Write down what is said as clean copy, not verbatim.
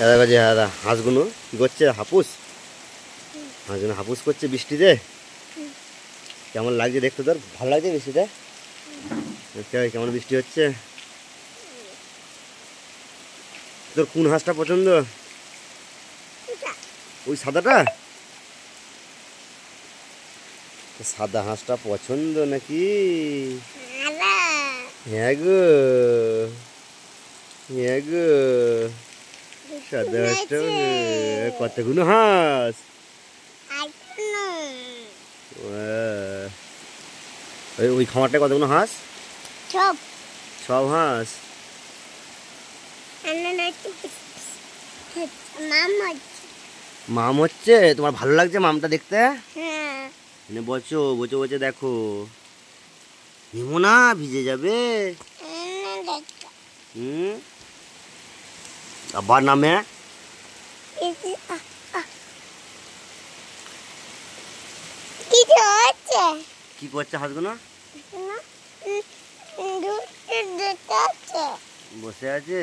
দাদা যে দাদা হাঁসগুলো কি করছে? হাপুস, হাঁসগুলো হাপুস করছে বৃষ্টিতে। কেমন লাগছে দেখতে? তোর ভালো লাগছে বৃষ্টিতে? কেমন বৃষ্টি হচ্ছে? তোর কোন হাঁসটা পছন্দ? ওই সাদাটা? সাদা হাঁসটা পছন্দ নাকি? হ্যাঁ গো, হ্যাঁ গো, সাদা হাঁসটা। কতগুলো হাঁস? ওই খামারটায় কতগুলো হাঁস? সব হাঁস। মাম হচ্ছে? তোমার ভালো লাগছে মামটা দেখতে? বসো বসে বসে দেখো। নেবো না, ভিজে যাবে। আবার নামে। কি করছে হাঁসগুলো? বসে আছে।